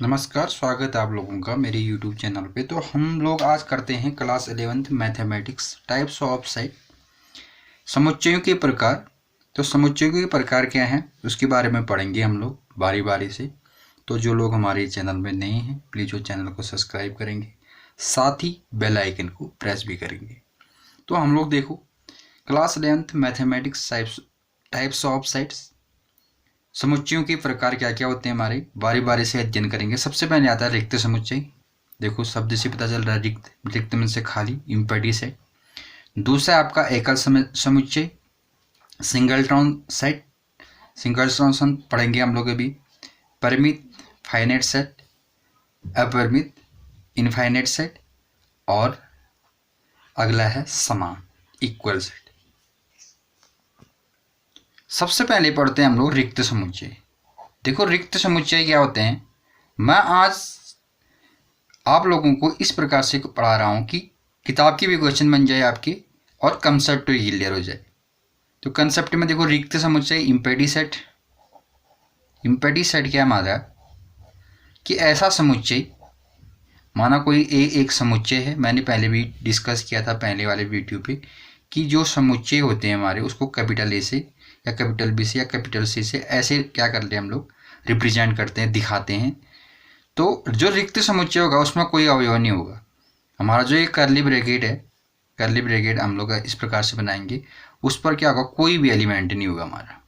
नमस्कार, स्वागत है आप लोगों का मेरे YouTube चैनल पे। तो हम लोग आज करते हैं class 11th mathematics types of set, समुच्चयों के प्रकार। तो समुच्चयों के प्रकार क्या हैं उसके बारे में पढ़ेंगे हम लोग बारी बारी से। तो जो लोग हमारे चैनल में नए हैं प्लीज़ वो चैनल को सब्सक्राइब करेंगे, साथ ही बेल आइकन को प्रेस भी करेंगे। तो हम लोग देखो class 11th mathematics types of sets, समुच्चयों के प्रकार क्या क्या होते हैं हमारे बारी बारी से अध्ययन करेंगे। सबसे पहले आता है रिक्त समुच्चय। देखो शब्द से पता चल रहा है रिक्त, रिक्त में से खाली, इम्पैटी सेट। दूसरा आपका एकल समुच्चय, सिंगलटन सेट। सिंगलटन पढ़ेंगे हम लोग अभी। परिमित फाइनाइट सेट, अपरिमित इनफाइनाइट सेट, और अगला है समान इक्वल सेट। सबसे पहले पढ़ते हैं हम लोग रिक्त समुच्चय। देखो रिक्त समुच्चय क्या होते हैं, मैं आज आप लोगों को इस प्रकार से पढ़ा रहा हूँ कि किताब की भी क्वेश्चन बन जाए आपके और कंसेप्ट भी क्लियर हो जाए। तो कंसेप्ट में देखो रिक्त समुच्चय, इम्पैटी सेट। इम्पैटी सेट क्या हमारा कि ऐसा समुच्चय, माना कोई एक समुच्चय है, मैंने पहले भी डिस्कस किया था पहले वाले वीडियो पे कि जो समुच्चय होते हैं हमारे उसको कैपिटल ए से या कैपिटल बी से या कैपिटल सी से ऐसे क्या करते हैं हम लोग रिप्रेजेंट करते हैं, दिखाते हैं। तो जो रिक्त समुच्चय होगा उसमें कोई अवयव नहीं होगा। हमारा जो एक कर्ली ब्रैकेट है, कर्ली ब्रैकेट हम लोग इस प्रकार से बनाएंगे, उस पर क्या होगा, कोई भी एलिमेंट नहीं होगा हमारा।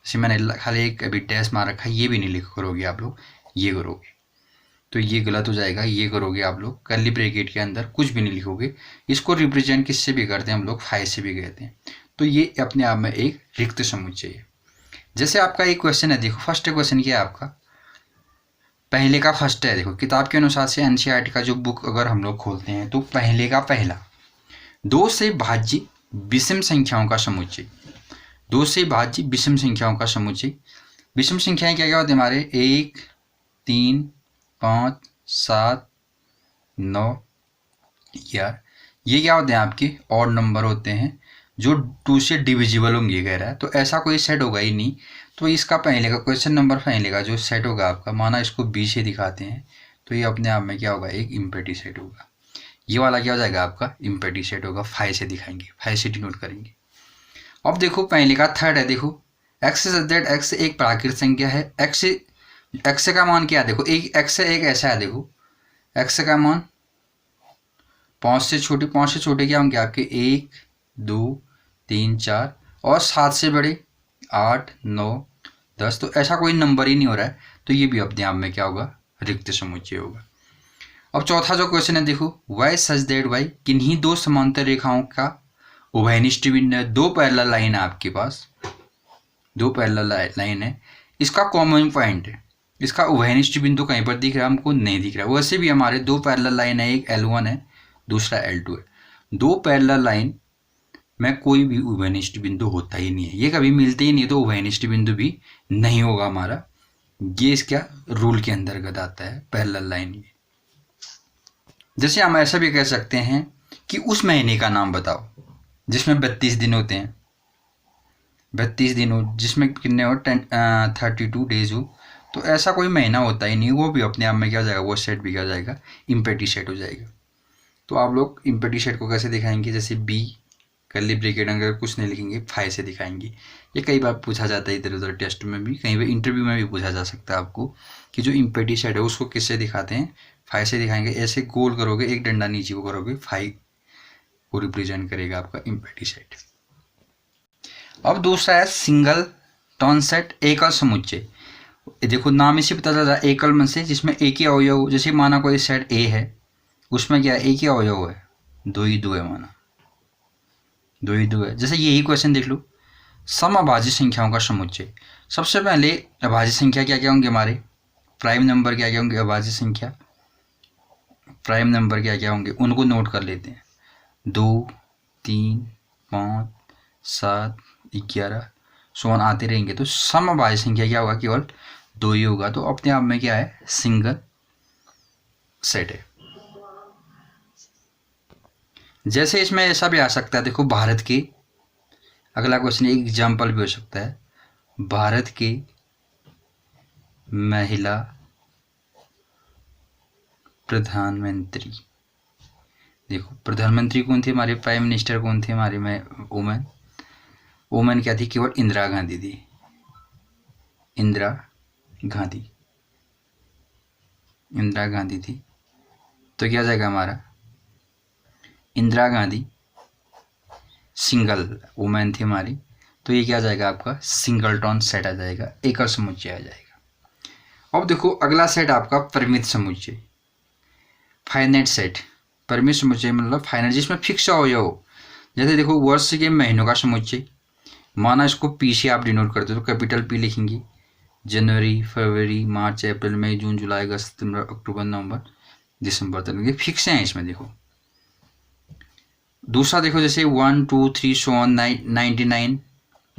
जैसे मैंने खाली एक अभी डैश मार रखा है, ये भी नहीं लिख करोगे आप लोग, ये करोगे तो ये गलत हो जाएगा। ये करोगे आप लोग कर्ली ब्रैकेट के अंदर कुछ भी नहीं लिखोगे। इसको रिप्रेजेंट किससे भी करते हैं हम लोग, फाइ से भी कहते हैं। तो ये अपने आप में एक रिक्त समुच्चय है। जैसे आपका एक क्वेश्चन है, देखो फर्स्ट क्वेश्चन क्या है आपका, पहले का फर्स्ट है। देखो किताब के अनुसार से एनसीईआरटी का जो बुक अगर हम लोग खोलते हैं तो पहले का पहला, 2 से भाज्य विषम संख्याओं का समुच्चय। 2 से भाज्य विषम संख्याओं का समुच्चय। विषम संख्याएं क्या क्या होती है हमारे, 1, 3, 5, 7, 9, 11। ये क्या होते हैं आपके ऑड नंबर होते हैं जो 2 से डिविजिबल होंगे कह रहा है। तो ऐसा कोई सेट होगा ही नहीं। तो इसका पहले का क्वेश्चन नंबर पहले का जो सेट होगा आपका, माना इसको बी से दिखाते हैं, तो ये अपने आप में क्या होगा, एक इम्पैटी सेट होगा। ये वाला क्या हो जाएगा आपका, इम्पैटी सेट होगा। फाइ से दिखाएंगे, फाइ से डिनोट करेंगे। अब देखो पहले का थर्ड है, देखो एक्स जेड एक्स एक प्राकृत संख्या है। एक्स का मान क्या है, देखो एक एक्स एक ऐसा है, देखो एक्स का मान 5 से छोटे, 5 से छोटे क्या होंगे आपके 1, 2, 3, 4 और 7 से बड़े 8, 9, 10। तो ऐसा कोई नंबर ही नहीं हो रहा है। तो ये भी अपने आप में क्या होगा, रिक्त समुच्चय होगा। अब चौथा जो क्वेश्चन है, देखो वाई सच दैट वाई, किन्हीं 2 समांतर रेखाओं का उभयनिष्ठ बिंदु है। 2 पैरेलल लाइन है आपके पास, 2 पैरेलल लाइन है, इसका कॉमन पॉइंट है, इसका उभयनिष्ठ बिंदु कहीं पर दिख रहा है हमको, नहीं दिख रहा है। वैसे भी हमारे 2 पैरेलल लाइन है, एक L1 है दूसरा L2 है। 2 पैरेलल लाइन में कोई भी उभयनिष्ठ बिंदु होता ही नहीं है, ये कभी मिलते ही नहीं, तो उभयनिष्ठ बिंदु भी नहीं होगा हमारा। ये इसका रूल के अंतर्गत आता है पैरेलल लाइन। जैसे हम ऐसा भी कह सकते हैं कि उस महीने का नाम बताओ जिसमें 32 दिन होते हैं, 32 दिन हो, जिसमें कितने हो 32 डेज हो। तो ऐसा कोई महीना होता ही नहीं, वो भी अपने आप में क्या हो जाएगा, वो सेट भी क्या हो जाएगा, इम्पैटी सेट हो जाएगा। तो आप लोग इम्पैटी सेट को कैसे दिखाएंगे, जैसे बी कर्ली ब्रैकेट अगर कुछ नहीं लिखेंगे, फाइ से दिखाएंगे। ये कई बार पूछा जाता है इधर उधर टेस्ट में भी, कहीं पर इंटरव्यू में भी पूछा जा सकता है आपको कि जो इम्पैटी सेट है उसको किससे दिखाते हैं, फाइ से दिखाएंगे। ऐसे गोल करोगे, एक डंडा नीचे को करोगे, फाइ को रिप्रेजेंट करेगा आपका इम्पैटी सेट। अब दूसरा है सिंगल टर्न सेट, एकल समुच्चय। देखो नाम इसे पता चल रहा है, एकल मन से जिसमें एक ही अवयव हो। जैसे माना कोई सेट ए है, उसमें क्या है, एक ही अवयव है, 2 ही 2 है, माना 2 ही 2 है। जैसे यही क्वेश्चन देख लो, समअभाज्य संख्याओं का समुच्चय। सबसे पहले अभाज्य संख्या क्या क्या होंगे हमारे, प्राइम नंबर क्या क्या होंगे, अभाज्य संख्या प्राइम नंबर क्या क्या होंगे, उनको नोट कर लेते हैं। 2, 3, 5, 7, 11 सोन आते रहेंगे। तो समअभाज्य संख्या क्या होगा, केवल 2 ही होगा। तो अपने आप में क्या है, सिंगल सेट है। जैसे इसमें ऐसा भी आ सकता है, देखो भारत के, अगला क्वेश्चन एक एग्जाम्पल भी हो सकता है, भारत के महिला प्रधानमंत्री। देखो प्रधानमंत्री कौन थे हमारे, प्राइम मिनिस्टर कौन थे हमारे में, वुमेन। वुमेन क्या थी, केवल इंदिरा गांधी थी, इंदिरा गांधी, इंदिरा गांधी थी। तो क्या जाएगा हमारा, इंदिरा गांधी सिंगल वुमेन थी हमारी, तो ये क्या आ जाएगा आपका सिंगलटन सेट आ जाएगा, एकल समुच्चय आ जाएगा। अब देखो अगला सेट आपका परिमित समुच्चय, फाइनाइट सेट। परिमित समुच्चय मतलब फाइनाइट, जिसमें फिक्स हो जाओ। जैसे देखो वर्ष के महीनों का समुच्चय, माना इसको पी से आप डिनोट करते हो तो कैपिटल पी लिखेंगे, जनवरी, फरवरी, मार्च, अप्रैल, मई, जून, जुलाई, अगस्त, सितंबर, अक्टूबर, नवंबर, दिसंबर तक, ये फिक्स हैं इसमें। देखो दूसरा देखो जैसे 1 2 3 सो ऑन 99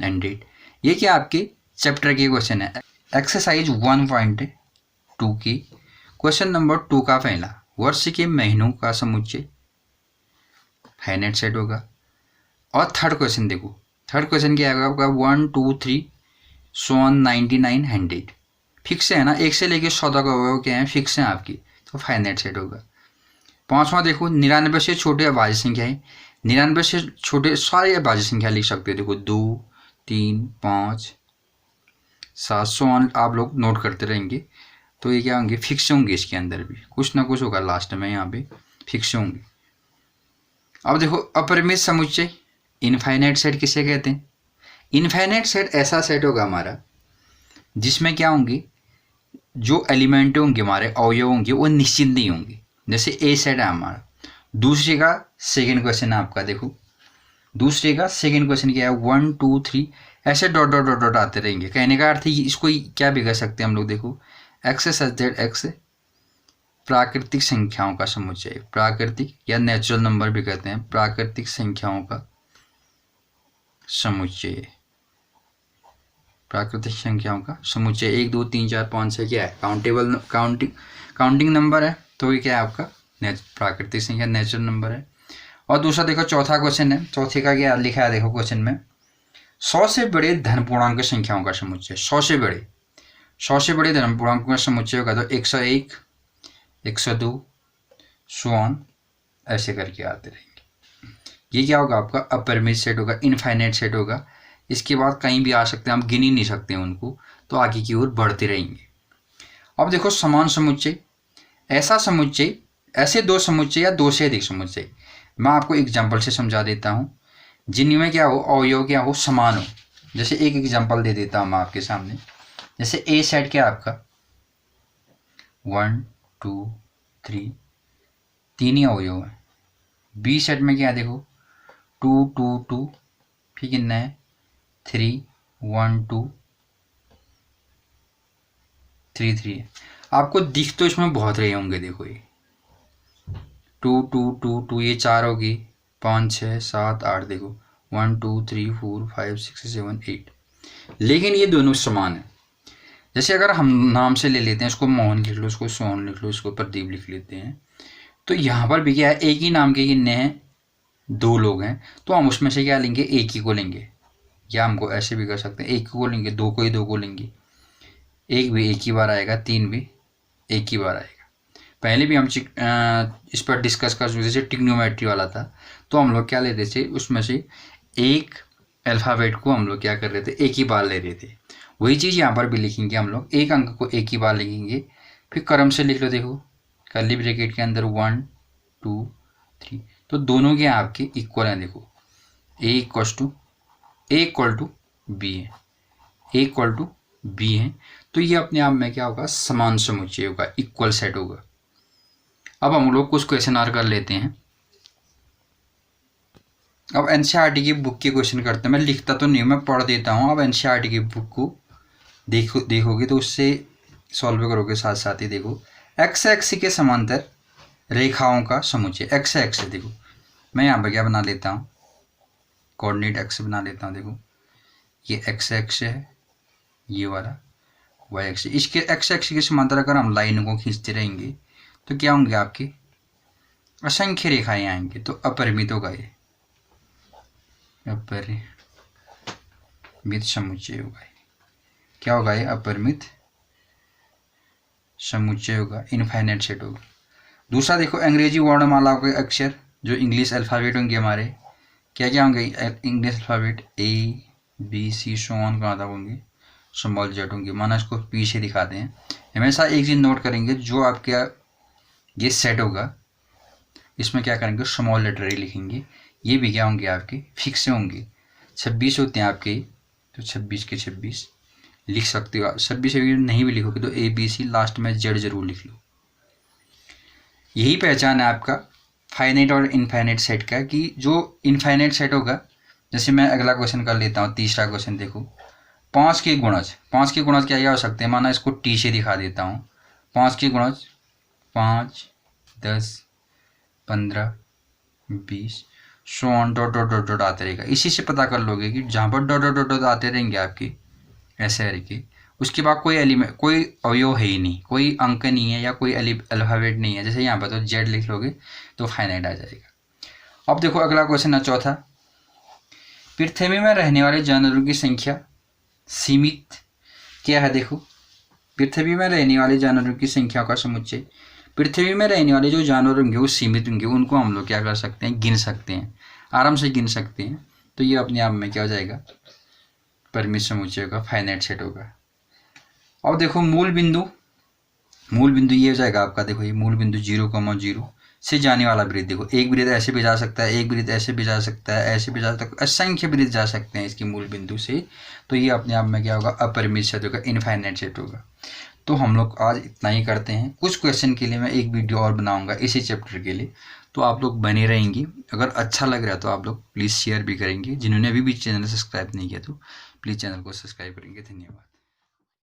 100, ये क्या आपके चैप्टर के क्वेश्चन है। एक्सरसाइज 1.2 की क्वेश्चन नंबर 2 का पहला, वर्ष के महीनों का समुच्चय फाइनाइट सेट होगा। और थर्ड क्वेश्चन देखो, थर्ड क्वेश्चन क्या आएगा आपका 1 2 3 सो ऑन 99 100, फिक्स है ना, एक से लेके 100 तक होगा, क्या है फिक्स है आपकी, तो फाइनाइट सेट होगा। पांचवा देखो 99 से छोटे अभाज्य संख्या है, 99 से छोटे सारे अभाज्य संख्या लिख सकते हो। देखो 2 3 5 7 सौ आप लोग नोट करते रहेंगे, तो ये क्या होंगे फिक्स होंगे, इसके अंदर भी कुछ ना कुछ होगा लास्ट में, यहाँ पे फिक्स होंगे। अब देखो अपरिमित समुच्चय, इनफाइनाइट सेट किसे कहते हैं। इनफाइनाइट सेट ऐसा सेट होगा हमारा जिसमें क्या होंगे, जो एलिमेंट होंगे हमारे अवयव होंगे वो निश्चित नहीं होंगे। जैसे ए सेट है हमारा। दूसरे का सेकंड क्वेश्चन है आपका, देखो दूसरे का सेकंड क्वेश्चन क्या है 1 2 3 ऐसे डॉट डॉट डॉट डॉट आते रहेंगे। कहने का अर्थ इसको क्या भी कर सकते हैं हम लोग, देखो एक्स एस जेड एक्स प्राकृतिक संख्याओं का समुच्चय, प्राकृतिक या नेचुरल नंबर भी कहते हैं, प्राकृतिक संख्याओं का समुच्चय, प्राकृतिक संख्याओं का समुच्चय 1 2 3 4 5 6 क्या है, काउंटेबल काउंटिंग नंबर है, तो ये क्या है आपका प्राकृतिक संख्या नेचुरल नंबर है। और दूसरा देखो चौथा क्वेश्चन है, चौथे का क्या लिखा है देखो क्वेश्चन में, 100 से बड़े धन पूर्णांक संख्याओं का समुच्चय, 100 से बड़े धन पूर्णांकों का समुच्चय होगा तो 101 102 सो ऑन ऐसे करके आते रहेंगे। ये क्या होगा आपका अपरिमित सेट होगा, इनफाइनाइट सेट होगा। इसके बाद कहीं भी आ सकते हैं, हम गिन ही नहीं सकते उनको, तो आगे की ओर बढ़ते रहेंगे। अब देखो समान समुच्चय, ऐसा समुच्चय, ऐसे दो समुच्चय या दो से अधिक समुच्चय। मैं आपको एग्जाम्पल से समझा देता हूँ, जिनमें क्या हो अवयव क्या हो समान हो। जैसे एक एग्जाम्पल दे देता हूँ मैं आपके सामने, जैसे ए सेट क्या आपका 1 2 3 तीन ही अवयव है। बी सेट में क्या है देखो 2 2 2 फिर कितना है 3 1 2 3 3 है। आपको दिख तो इसमें बहुत रहे होंगे, देखो ये 2 2 2 2 ये 4 होगी, 5 6 7 8, देखो 1 2 3 4 5 6 7 8, लेकिन ये दोनों समान है। जैसे अगर हम नाम से ले लेते हैं, इसको मोहन लिख लो, इसको सोहन लिख लो, इसको प्रदीप लिख लेते हैं, तो यहाँ पर भी क्या है एक ही नाम के कितने हैं, दो लोग हैं, तो हम उसमें से क्या लेंगे एक ही को लेंगे, या हमको ऐसे भी कर सकते हैं एक को लेंगे, दो को ही दो को लेंगे, एक भी एक ही बार आएगा, तीन भी एक ही बार आएगा। पहले भी हम इस पर डिस्कस कर चुके, जैसे ट्रिग्नोमेट्री वाला था, तो हम लोग क्या ले रहे थे उसमें से एक अल्फ़ाबेट को हम लोग क्या कर रहे थे एक ही बार ले रहे थे। वही चीज़ यहाँ पर भी लिखेंगे, हम लोग एक अंक को एक ही बार लिखेंगे, फिर क्रम से लिख लो, देखो कर्ली ब्रैकेट के अंदर 1 2 3, तो दोनों के आपके इक्वल हैं। देखो ए इक्वल टू बी है, ए इक्वल टू बी है, तो ये अपने आप में क्या होगा समान समुच्चय होगा, इक्वल सेट होगा। अब हम लोग कुछ क्वेश्चन और कर लेते हैं। अब एनसीईआरटी की बुक के क्वेश्चन करते हैं, मैं लिखता तो नहीं हूँ, मैं पढ़ देता हूँ। अब एनसीईआरटी की बुक को देखोगे तो उससे सॉल्व करोगे साथ साथ ही। देखो एक्स एक्स के समांतर रेखाओं का समुच्चय, एक्स एक्स देखो मैं यहाँ पर क्या बना लेता हूँ, कोऑर्डिनेट एक्स बना लेता हूँ। देखो ये एक्स एक्स है, ये वाला वाई एक्स, इसके एक्स एक्स के समांतर अगर हम लाइन को खींचते रहेंगे तो क्या होंगे आपके असंख्य रेखाएं आएंगे, तो अपरिमित होगा, ये अपरिमित समुच्चय होगा। क्या होगा ये अपरिमित समुच्चय होगा, इनफाइनाइट सेट होगा। दूसरा देखो अंग्रेजी वर्णमाला के अक्षर जो इंग्लिश अल्फ़ाबेट होंगे हमारे, क्या क्या होंगे English alphabet, A B C so on कहाँ तक होंगे, स्मॉल जेड होंगे। माना इसको पीछे दिखाते हैं। हमेशा एक चीज़ नोट करेंगे, जो आपका ये सेट होगा इसमें क्या करेंगे, स्मॉल लेटर ही लिखेंगे। ये भी क्या होंगे आपके फिक्स होंगे। 26 होते हैं आपके, तो 26 के 26 लिख सकते हो। 26 अगर नहीं भी लिखोगे तो ABC लास्ट में जेड जरूर लिख लो। यही पहचान है आपका फाइनाइट और इनफाइनाइट सेट का, कि जो इनफाइनाइट सेट होगा, जैसे मैं अगला क्वेश्चन कर लेता हूँ, तीसरा क्वेश्चन देखो, 5 के गुणज। 5 के गुणज क्या क्या हो सकते हैं, माना इसको टी से दिखा देता हूँ। 5 के गुणज 5, 10, 15, 20 so on dot dot dot dot आते रहेगा। इसी से पता कर लोगे कि जहाँ पर डॉट डॉट डॉट डॉट आते रहेंगे आपके ऐसे करके, उसके बाद कोई एलिमेंट, कोई अवयव है ही नहीं, कोई अंक नहीं है या कोई अल्फ़ाबेट नहीं है। जैसे यहाँ पर तो जेड लिख लोगे तो फाइनाइट आ जाएगा। अब देखो अगला क्वेश्चन है चौथा, पृथ्वी में रहने वाले जानवरों की संख्या सीमित क्या है। देखो पृथ्वी में रहने वाले जानवरों की संख्या का समुच्चय, पृथ्वी में रहने वाले जो जानवर होंगे वो सीमित होंगे, उनको हम लोग क्या कर सकते हैं, गिन सकते हैं, आराम से गिन सकते हैं। तो ये अपने आप में क्या हो जाएगा, परिमित समुच्चय होगा, फाइनाइट सेट होगा। अब देखो मूल बिंदु, मूल बिंदु ये हो जाएगा आपका, देखो ये मूल बिंदु 0,0 से जाने वाला वृत्त। देखो एक वृत्त ऐसे भी जा सकता है, एक वृत्त ऐसे भी जा सकता है, ऐसे भी जा सकता है, असंख्य वृत्त जा सकते हैं इसके मूल बिंदु से। तो ये अपने आप में क्या होगा, अपरिमित सेट होगा, इनफाइनाइट सेट होगा। तो हम लोग आज इतना ही करते हैं। कुछ क्वेश्चन के लिए मैं एक वीडियो और बनाऊंगा इसी चैप्टर के लिए, तो आप लोग बने रहेंगे। अगर अच्छा लग रहा है तो आप लोग प्लीज़ शेयर भी करेंगे। जिन्होंने अभी भी चैनल सब्सक्राइब नहीं किया तो प्लीज़ चैनल को सब्सक्राइब करेंगे। धन्यवाद।